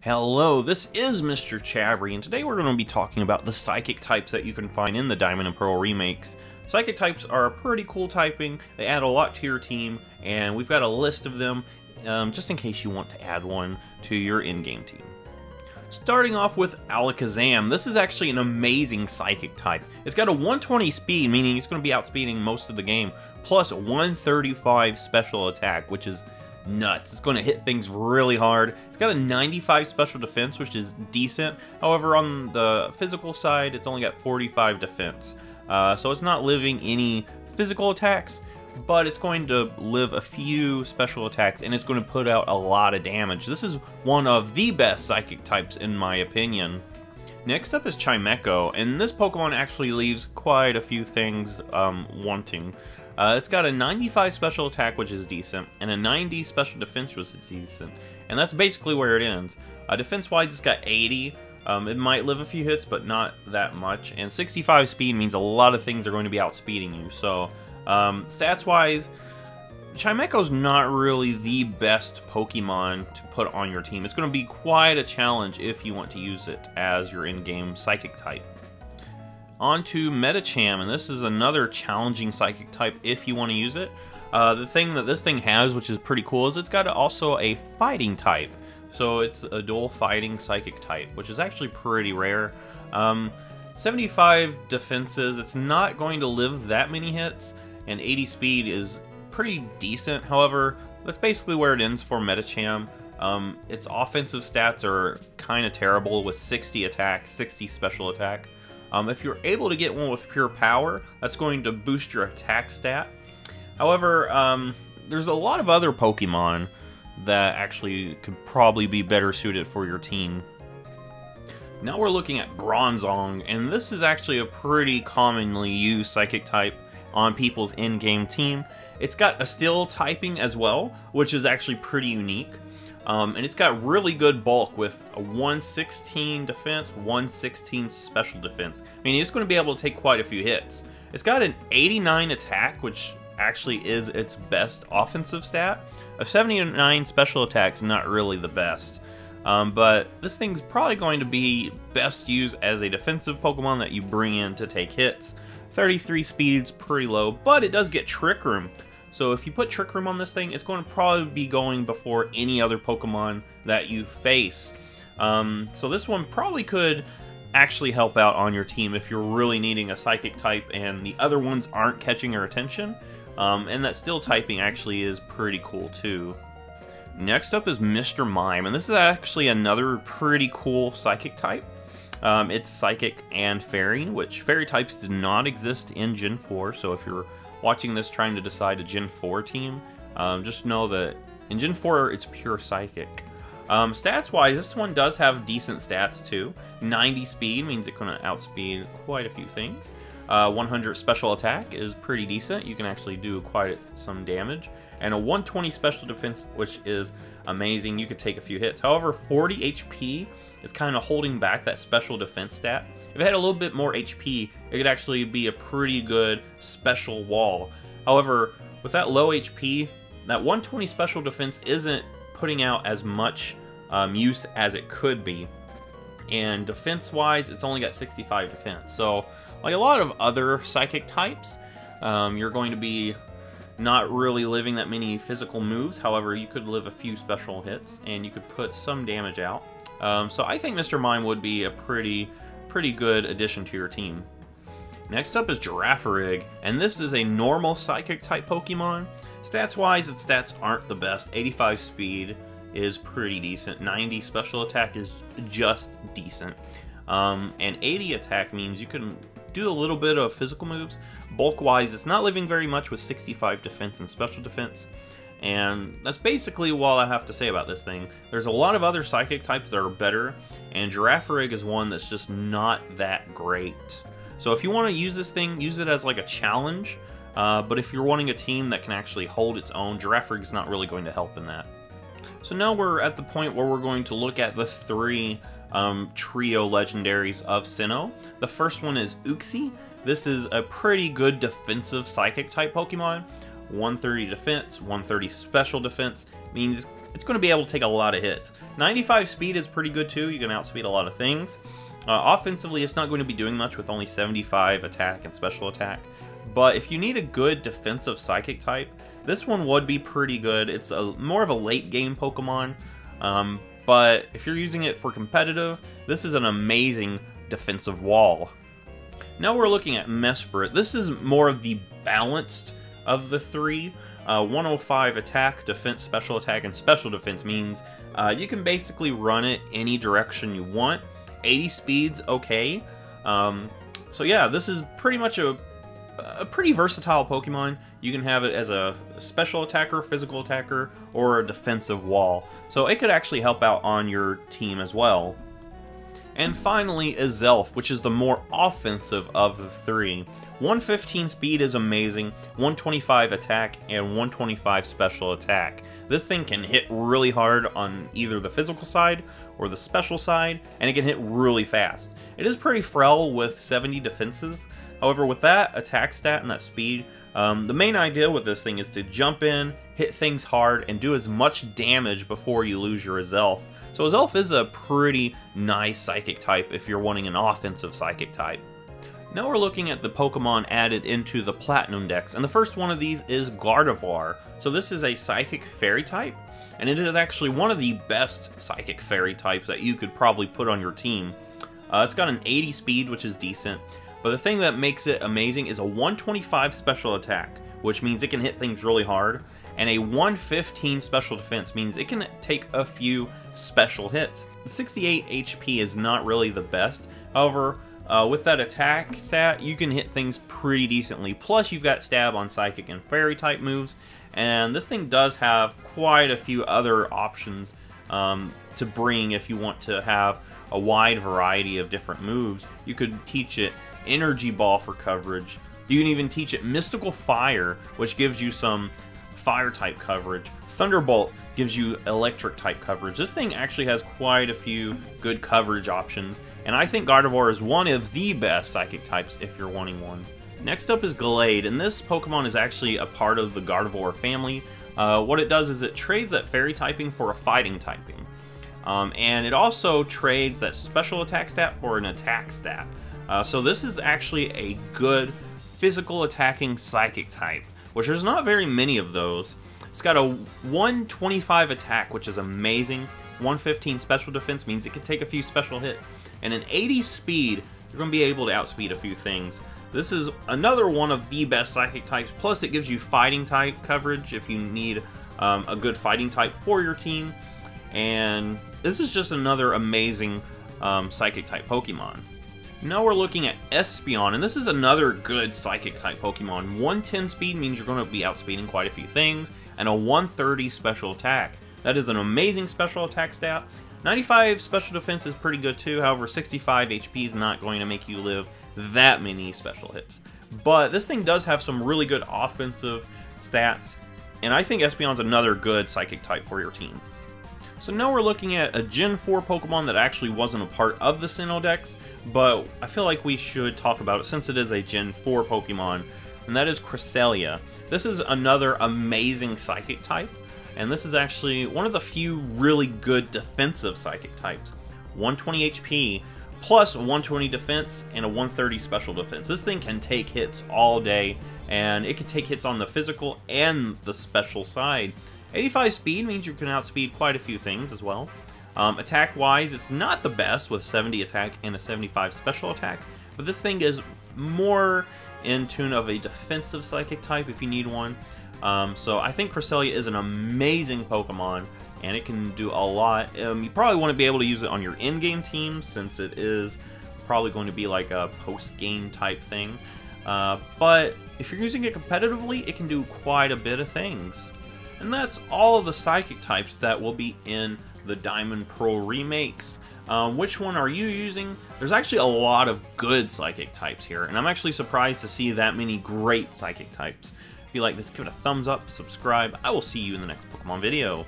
Hello, this is MrChabry, and today we're going to be talking about the Psychic types that you can find in the Diamond and Pearl remakes. Psychic types are a pretty cool typing, they add a lot to your team, and we've got a list of them just in case you want to add one to your in-game team. Starting off with Alakazam, this is actually an amazing Psychic type. It's got a 120 speed, meaning it's going to be outspeeding most of the game, plus 135 special attack, which is nuts. It's going to hit things really hard. It's got a 95 special defense, which is decent. However, on the physical side, it's only got 45 defense. So it's not living any physical attacks, but it's going to live a few special attacks, and it's going to put out a lot of damage. This is one of the best Psychic types, in my opinion. Next up is Chimecho, and this Pokemon actually leaves quite a few things wanting. It's got a 95 special attack, which is decent, and a 90 special defense, which is decent. And that's basically where it ends. Defense-wise, it's got 80. It might live a few hits, but not that much. And 65 speed means a lot of things are going to be outspeeding you. So, stats-wise, Chimecho's not really the best Pokemon to put on your team. It's going to be quite a challenge if you want to use it as your in-game Psychic type. On to Metacham, and this is another challenging Psychic type if you want to use it. The thing that this thing has, which is pretty cool, is it's got also a fighting type. So it's a dual fighting Psychic type, which is actually pretty rare. 75 defenses, it's not going to live that many hits, and 80 speed is pretty decent. However, that's basically where it ends for Metacham. Its offensive stats are kind of terrible with 60 attack, 60 special attack. If you're able to get one with pure power, that's going to boost your attack stat. However, there's a lot of other Pokemon that actually could probably be better suited for your team. Now we're looking at Bronzong, and this is actually a pretty commonly used Psychic type on people's in-game team. It's got a Steel typing as well, which is actually pretty unique. And it's got really good bulk with a 116 defense, 116 special defense. I mean, it's going to be able to take quite a few hits. It's got an 89 attack, which actually is its best offensive stat. A 79 special attack is not really the best. But this thing's probably going to be best used as a defensive Pokemon that you bring in to take hits. 33 speed's pretty low, but it does get Trick Room. So if you put Trick Room on this thing, it's going to probably be going before any other Pokemon that you face. So this one probably could actually help out on your team if you're really needing a Psychic type and the other ones aren't catching your attention. And that Steel typing actually is pretty cool too. Next up is Mr. Mime, and this is actually another pretty cool Psychic type. It's Psychic and Fairy, which Fairy types do not exist in Gen 4, so if you're watching this trying to decide a Gen 4 team, just know that in Gen 4 it's pure Psychic. Stats-wise, this one does have decent stats too. 90 speed means it's going to outspeed quite a few things. 100 special attack is pretty decent. You can actually do quite some damage. And a 120 special defense, which is amazing. You could take a few hits. However, 40 HP is kind of holding back that special defense stat. If it had a little bit more HP, it could actually be a pretty good special wall. However, with that low HP, that 120 special defense isn't putting out as much use as it could be. And defense-wise, it's only got 65 defense. So, like a lot of other Psychic types, you're going to be not really living that many physical moves. However, you could live a few special hits, and you could put some damage out. So I think Mr. Mime would be a pretty good addition to your team. Next up is Giraffe Rig, and this is a normal Psychic type Pokemon. Stats-wise, its stats aren't the best. 85 speed is pretty decent. 90 special attack is just decent. And 80 attack means you can do a little bit of physical moves. Bulk-wise, it's not living very much with 65 defense and special defense. And that's basically all I have to say about this thing. There's a lot of other Psychic types that are better, and Giraffe Rig is one that's just not that great. So if you want to use this thing, use it as like a challenge. But if you're wanting a team that can actually hold its own, Giraffe Rig is not really going to help in that. So now we're at the point where we're going to look at the three trio legendaries of Sinnoh. The first one is Uxie. This is a pretty good defensive Psychic type Pokemon. 130 defense, 130 special defense means it's going to be able to take a lot of hits. 95 speed is pretty good too, you can outspeed a lot of things. Offensively, it's not going to be doing much with only 75 attack and special attack. But if you need a good defensive psychic type, this one would be pretty good. It's more of a late game Pokemon. But if you're using it for competitive, this is an amazing defensive wall. Now we're looking at Mezper. This is more of the balanced of the three. 105 attack, defense, special attack, and special defense means you can basically run it any direction you want. 80 speed's okay. So yeah, this is pretty much a pretty versatile Pokemon. You can have it as a special attacker, physical attacker, or a defensive wall. So it could actually help out on your team as well. And finally is Zelf, which is the more offensive of the three. 115 speed is amazing, 125 attack, and 125 special attack. This thing can hit really hard on either the physical side or the special side, and it can hit really fast. It is pretty frail with 70 defenses. However, with that attack stat and that speed, the main idea with this thing is to jump in, hit things hard, and do as much damage before you lose your Zelf. So Zelf is a pretty nice psychic type if you're wanting an offensive psychic type. Now we're looking at the Pokemon added into the Platinum Dex, and the first one of these is Gardevoir. So this is a Psychic Fairy type, and it is actually one of the best Psychic Fairy types that you could probably put on your team. It's got an 80 speed, which is decent, but the thing that makes it amazing is a 125 special attack, which means it can hit things really hard, and a 115 special defense means it can take a few special hits. 68 HP is not really the best, however, with that attack stat, you can hit things pretty decently. Plus, you've got stab on Psychic and Fairy type moves, and this thing does have quite a few other options to bring if you want to have a wide variety of different moves. You could teach it Energy Ball for coverage. You can even teach it Mystical Fire, which gives you some Fire type coverage. Thunderbolt gives you Electric type coverage. This thing actually has quite a few good coverage options, and I think Gardevoir is one of the best Psychic types if you're wanting one. Next up is Glade, and this Pokemon is actually a part of the Gardevoir family. What it does is it trades that Fairy typing for a Fighting typing. And it also trades that special attack stat for an attack stat. So this is actually a good physical attacking Psychic type, which there's not very many of those. It's got a 125 attack, which is amazing. 115 special defense means it can take a few special hits. And an 80 speed, you're going to be able to outspeed a few things. This is another one of the best Psychic types, plus it gives you Fighting type coverage if you need a good Fighting type for your team. And this is just another amazing Psychic type Pokemon. Now we're looking at Espeon, and this is another good Psychic type Pokemon. 110 speed means you're going to be outspeeding quite a few things, and a 130 special attack. That is an amazing special attack stat. 95 special defense is pretty good too, however 65 HP is not going to make you live that many special hits. But this thing does have some really good offensive stats, and I think Espeon's another good Psychic type for your team. So now we're looking at a Gen 4 Pokemon that actually wasn't a part of the Sinnoh Dex, but I feel like we should talk about it since it is a Gen 4 Pokemon, and that is Cresselia. This is another amazing Psychic type, and this is actually one of the few really good defensive Psychic types. 120 HP, plus a 120 defense and a 130 special defense. This thing can take hits all day, and it can take hits on the physical and the special side. 85 speed means you can outspeed quite a few things as well. Attack-wise, it's not the best with 70 attack and a 75 special attack, but this thing is more in tune of a defensive Psychic type if you need one. So I think Cresselia is an amazing Pokemon, and it can do a lot. You probably want to be able to use it on your in-game team, since it is probably going to be like a post-game type thing. But if you're using it competitively, it can do quite a bit of things. And that's all of the Psychic types that will be in the Diamond Pearl remakes. Which one are you using? There's actually a lot of good Psychic types here, and I'm actually surprised to see that many great Psychic types. If you like this, give it a thumbs up, subscribe. I will see you in the next Pokemon video.